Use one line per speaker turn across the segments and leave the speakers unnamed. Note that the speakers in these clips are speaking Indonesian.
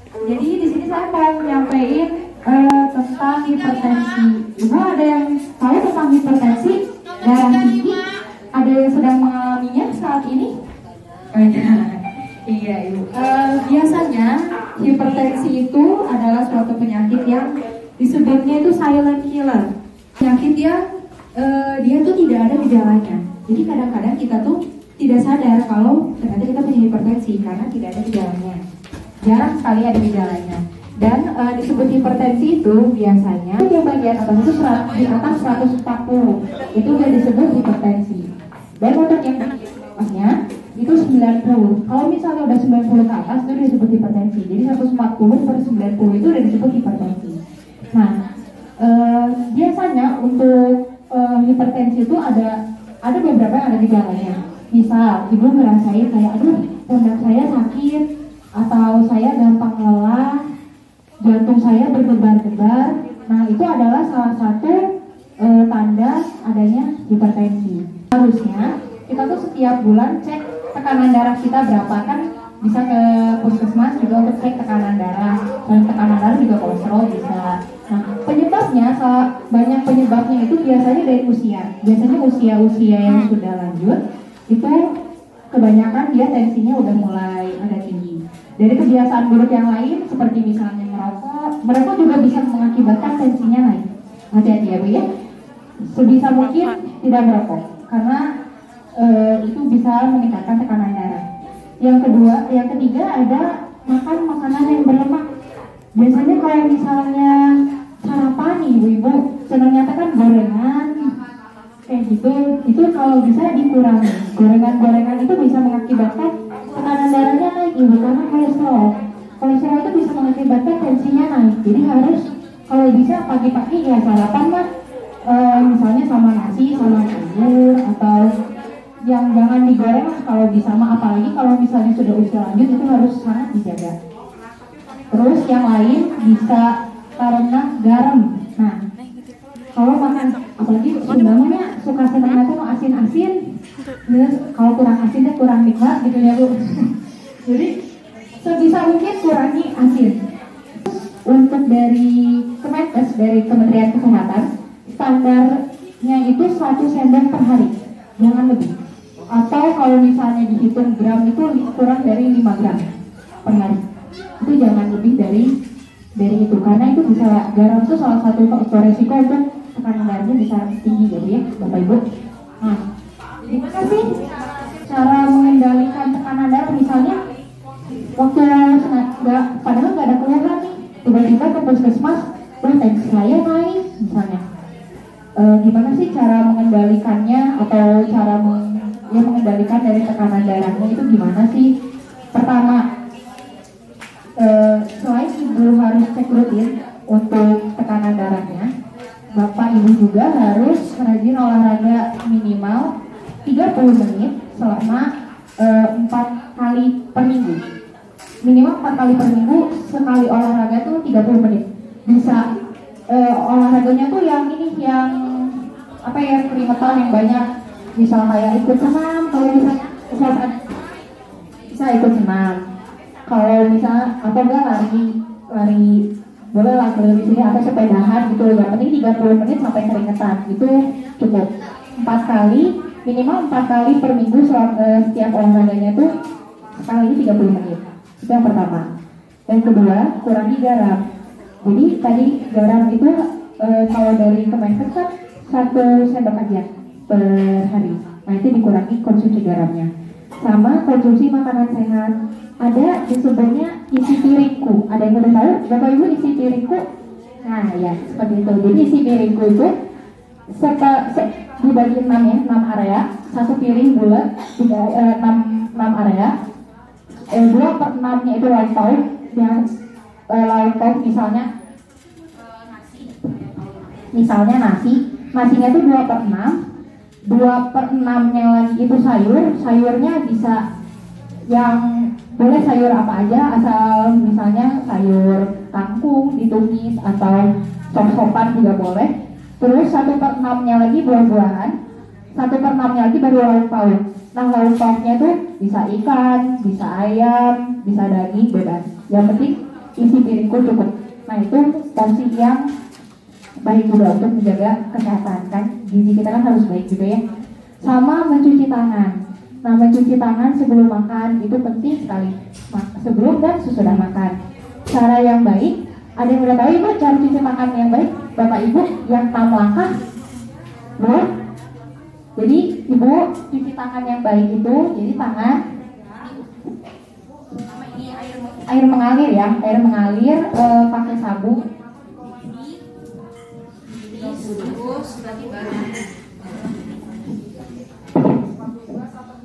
Jadi di sini saya mau nyampein tentang hipertensi. Ibu ada yang tahu tentang hipertensi? Darah tinggi? Ada yang sedang mengalaminya saat ini? Iya Ibu. Biasanya hipertensi itu adalah suatu penyakit yang disebutnya itu silent killer. Penyakit yang dia tuh tidak ada gejalanya. Jadi kadang-kadang kita tuh tidak sadar kalau ternyata kita punya hipertensi karena tidak ada gejalanya. Jarang sekali ada gejalanya. Dan disebut hipertensi itu biasanya yang bagian atas itu di atas 140 itu udah disebut hipertensi. Dan untuk yang bawahnya itu 90. Kalau misalnya udah 90 ke atas itu disebut hipertensi. Jadi 140 per 90 itu udah disebut hipertensi. Nah, biasanya untuk hipertensi itu ada beberapa yang ada gejalanya. Misal ibu ngerasain kayak aduh pundak saya sakit, atau saya gampang lelah, jantung saya berdebar-debar. Nah itu adalah salah satu tanda adanya hipertensi. Harusnya kita tuh setiap bulan cek tekanan darah kita berapa, kan bisa ke puskesmas juga untuk cek tekanan darah, dan tekanan darah juga kolesterol bisa. Nah penyebabnya, banyak penyebabnya itu biasanya dari usia. Biasanya usia yang sudah lanjut itu kebanyakan dia tensinya udah mulai ada tinggi. Dari kebiasaan buruk yang lain seperti misalnya merokok juga bisa mengakibatkan tensinya naik. Hati-hati ya Bu ya. Sebisa mungkin tidak merokok karena itu bisa meningkatkan tekanan darah. Yang ketiga ada makan makanan yang berlemak. Biasanya kalau misalnya sarapan nih ibu-ibu senangnya kan gorengan kayak gitu, itu kalau bisa dikurangi. Gorengan itu bisa mengakibatkan tekanan darahnya naik ibu karena kolesterol itu bisa mengakibatkan tensinya naik. Jadi harus kalau bisa pagi-pagi ya sarapan mah misalnya sama nasi sama sayur, atau yang jangan digoreng kalau bisa mah, apalagi kalau misalnya sudah usia lanjut itu harus sangat dijaga. Terus yang lain bisa karena garam. Nah kalau makan apalagi Sundanya suka senangnya tuh asin-asin, terus kalau kurang asinnya kurang nikmat gitu ya Bu. Jadi sebisa mungkin kurangi asin. Untuk dari Kemenkes, dari Kementerian Kesehatan, standarnya itu 1 sendok per hari, jangan lebih. Atau kalau misalnya dihitung gram itu kurang dari 5 gram per hari. Itu jangan lebih dari itu, karena itu bisa, garam itu salah satu faktor resiko untuk tekanan darahnya bisa tinggi gitu ya Bapak Ibu. Nah, gimana sih cara mengendalikan tekanan darah? Misalnya waktu padahal nggak ada keluhan nih, tiba-tiba ke puskesmas, tensi saya naik misalnya. Gimana sih cara mengendalikannya, atau cara mengendalikan dari tekanan darahnya itu gimana sih? Pertama, selain ibu harus cek rutin untuk tekanan darahnya, Bapak Ibu juga harus rajin olahraga minimal 30 menit selama 4 kali per minggu. Minimal 4 kali per minggu, sekali olahraga tuh 30 menit. Bisa olahraganya tuh yang keringetan yang banyak. Misal kayak ikut senam, kalau misalnya bisa ikut senam. Kalau misalnya atau enggak lari boleh lah di sini, atau sepedahan gitu. Yang penting 30 menit sampai keringetan itu cukup. 4 kali, minimal 4 kali per minggu setiap olahraganya tuh sekali 30 menit. Itu yang pertama. Yang kedua, kurangi garam. Jadi tadi garam itu kalau dari Kemenkes kan 1 sendok aja per hari. Nah itu dikurangi konsumsi garamnya. Sama konsumsi makanan sehat. Ada disebutnya isi piringku. Ada yang udah tahu Bapak Ibu isi piringku? Nah ya seperti itu. Jadi isi piringku itu dibagi 6 ya, 6 area. 1 piring bulat 6 area. 2/6 nya itu lauk pauk. Yang lauk pauk misalnya nasinya itu 2/6. 2/6 nya lagi itu sayurnya bisa yang boleh sayur apa aja, asal misalnya sayur kangkung ditumis atau sop-sopan juga boleh. Terus 1/6 nya lagi buah-buahan, 1/6 nya lagi baru lauk pauk. Nah lauk pauknya tuh bisa ikan, bisa ayam, bisa daging, bebas. Yang penting isi piringku cukup. Nah itu porsi yang baik juga untuk menjaga kesehatan kan, gizi kita kan harus baik juga ya. Sama mencuci tangan. Nah mencuci tangan sebelum makan itu penting sekali, sebelum dan sesudah makan. Cara yang baik, ada yang udah tahu ibu cara cuci tangan yang baik? Bapak ibu yang 6 langkah belum? Jadi ibu cuci tangan yang baik itu, jadi tangan air mengalir ya, air mengalir pakai sabun. Terus berarti baru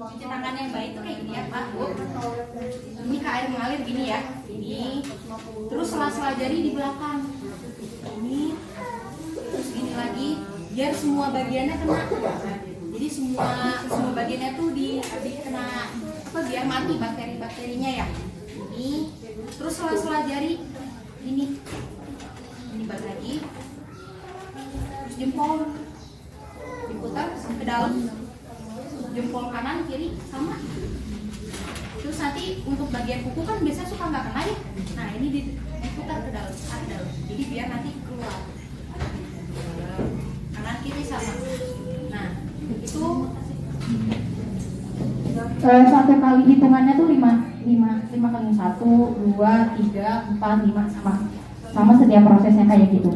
cuci tangan yang baik itu kayak gini ya Pak Bu. Ini ke air mengalir gini ya, ini. Terus sela-sela jari di belakang. Ini. Terus gini lagi, biar semua bagiannya kena. Jadi semua bagiannya tuh dikena apa biar mati bakteri-bakterinya ya. Ini. Terus sela-sela jari ini. Ini balik lagi. Terus jempol diputar ke dalam, jempol kanan kiri sama. Terus nanti untuk bagian kuku kan biasanya suka nggak kena ya. Nah ini diputar ke dalam, jadi biar nanti keluar. Kanan kiri sama. Nah itu satu kali hitungannya tuh 5 kali 1, 2, 3, 4, 5 sama setiap prosesnya kayak gitu.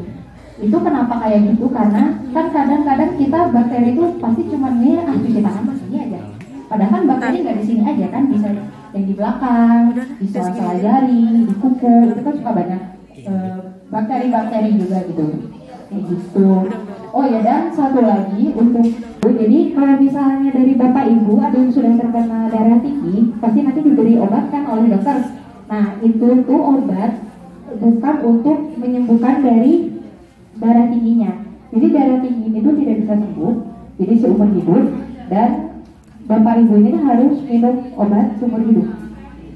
Itu kenapa kayak gitu? Karena kan kadang-kadang kita bakteri itu pasti cuma nih cuci tangan pas ini aja. Padahal kan bakteri nggak di sini aja kan, bisa yang di belakang, di sela-sela jari, di kuku, itu kan suka banyak bakteri-bakteri juga gitu. Kayak gitu. Oh ya, dan satu lagi untuk jadi kalau misalnya dari bapak ibu ada yang sudah terkena darah tinggi, pasti nanti diberi obat kan oleh dokter. Nah itu tuh obat bukan untuk menyembuhkan dari darah tingginya. Jadi darah tinggi itu tidak bisa sembuh, jadi seumur hidup, dan bapak ibu ini harus minum obat seumur hidup.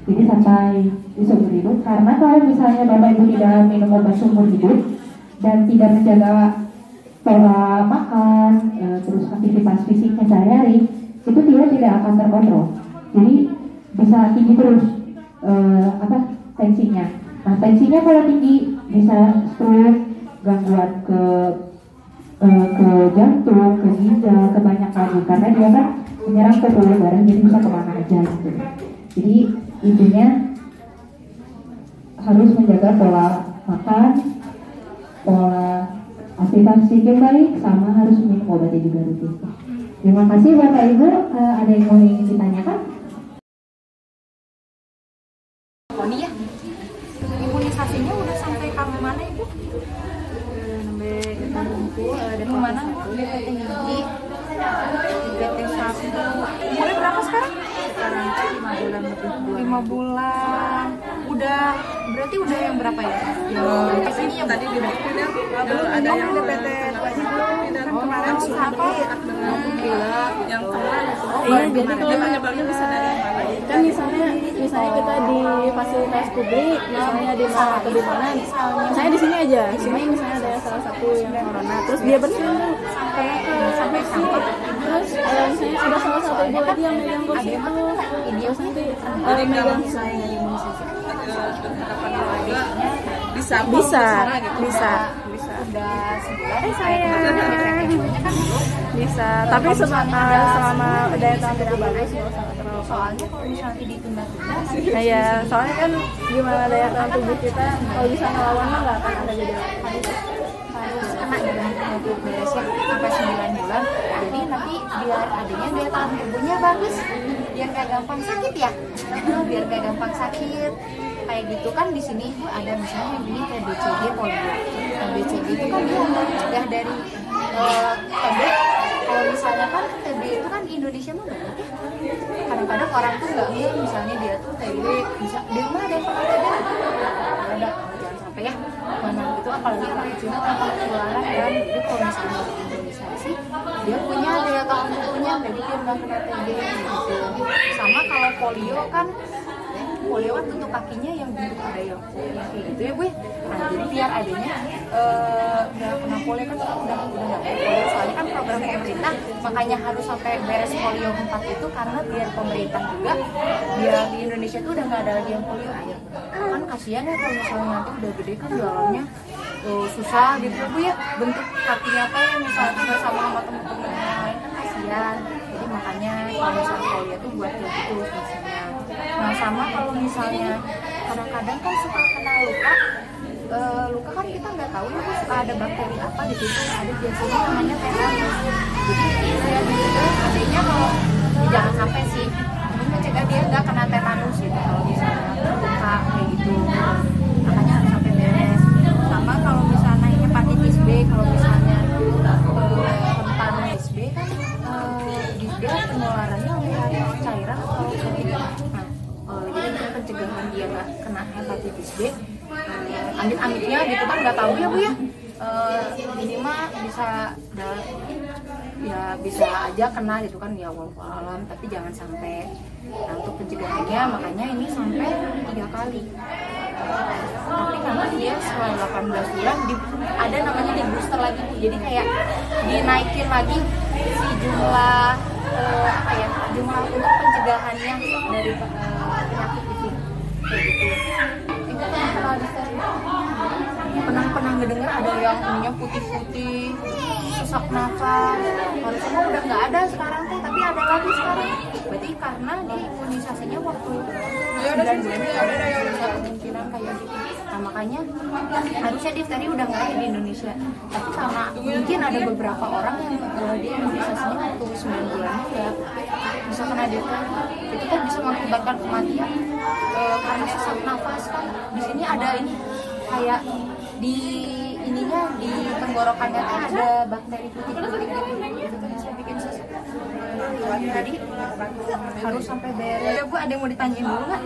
Jadi sampai di seumur hidup, karena kalau misalnya bapak ibu tidak minum obat seumur hidup dan tidak menjaga pola makan, terus aktivitas fisiknya sehari-hari, itu dia tidak akan terkontrol. Jadi bisa tinggi terus tensinya. Nah tensinya kalau tinggi bisa stroke, gangguan ke jantung, ke ginjal, ke banyak lagi, karena dia kan menyerang ke pembuluh darah, jadi bisa kemana aja gitu. Jadi intinya harus menjaga pola makan, pola aktivitas fisik yang baik, sama harus minum obatnya juga rutin. Terima kasih Bapak Ibu. Ada yang mau ingin ditanyakan?
Oh iya, imunisasinya udah sampai kamu mana Ibu? Sampai mana? DPT gigi, DPT 1. Umurnya berapa sekarang? Sekarang 5 bulan lebih. 5 bulan. Udah, berarti udah yang berapa ya? Ini yang tadi DPT belum ada yang DPT kemarin apa? Gila, yang kemarin.
Iya, jadi kalau penyebabnya bisa dari mana? Kan misalnya kita di fasilitas publik, misalnya di mall atau di mana, misalnya di sini aja, di sini misalnya ada salah satu yang corona, terus dia bersihin tuh sampai sampah, terus misalnya ada salah satu ibu lagi yang megang kursi itu, terus nanti megang bisa. Bisa, tapi selama daya tahan tubuh bagus nggak usah terlalu.
Soalnya kalau misalnya ditunda-tunda,
ya soalnya kan gimana daya tahan tubuh kita kalau bisa ngelawan mah nggak akan ada gejala.
harus kena dalam untuk beresnya sampai 9 bulan. Jadi nanti biar adanya daya tahan tubuhnya bagus, biar gak gampang sakit ya. Biar gak gampang sakit. Kayak gitu kan di sini itu ada misalnya gini kayak BCG polio. Nah, BCG itu kan dia mencegah dari TB. Kalau misalnya kan TB itu kan di Indonesia mah banyak ya. Kadang-kadang orang tuh nggak ngeh misalnya dia tuh TB, bisa di rumah ada yang pernah TB. Ada, jangan sampai ya mana gitu, apalagi orang Cina tanpa ketularan kan. Jadi kalau misalnya di Indonesia sih dia punya daya tahan tubuhnya, jadi dia nggak kena TB gitu. Sama kalau polio kan polio kan tutup kakinya yang bentuk ada yang kayak gitu ya Bu. Nah jadi biar adanya nggak kena polio kan udah nggak kayak polio, soalnya kan program pemerintah makanya harus sampai beres polio 4 itu karena biar pemerintah juga biar di Indonesia tuh udah nggak ada lagi yang polio aja. Kan kasihan ya kalau misalnya nanti udah gede kan jalannya susah gitu Bu ya, bentuk kakinya apa ya misalnya udah sama temen-temen yang lain kan kasihan. Jadi makanya kalau misalnya polio tuh buat kayak gitu fungsinya. Nah sama kalau misalnya kadang-kadang kan suka kena luka, luka kan kita nggak tahu ya kan suka ada bakteri apa di situ, ada biasanya namanya tetanus. Jadi saya juga adanya kalau jangan sampai sih mencegah dia nggak kena tetanus gitu kalau misalnya luka kayak gitu, makanya harus sampai beres. Sama kalau misalnya hepatitis B, kalau misalnya rentan HB kan dia penularannya oleh cairan atau sakit. Nah jadi untuk pencegahan dia nggak kena hepatitis B, amit-amitnya gitu kan nggak tahu ya Bu ya, ini mah bisa ya bisa aja kena gitu kan ya wallahualam, tapi jangan sampai. Nah untuk pencegahannya makanya ini sampai 3 kali. Tapi karena dia setelah 18 bulan ada namanya di booster lagi Bu, jadi kayak dinaikin lagi si jumlah jumlah untuk pencegahannya dari penyakit itu kayak gitu. Itu pernah ngedenger ada yang punya putih-putih, sesak nafas, harusnya udah nggak ada sekarang tuh, tapi ada lagi sekarang. Berarti karena di imunisasinya waktu 9 bulan ada kemungkinan kayak gitu. Nah makanya harusnya difteri udah nggak ada di Indonesia, tapi karena mungkin ada beberapa orang yang di imunisasinya waktu 9 bulannya ya bisa kena difteri, itu kan bisa mengakibatkan kematian karena sesak nafas kan. Di sini ada ini kayak di ininya di tenggorokannya tuh ada bakteri putih-putih gitu kan bisa bikin sesak. Jadi harus sampai beres. Ya Bu, ada yang mau ditanyain dulu nggak?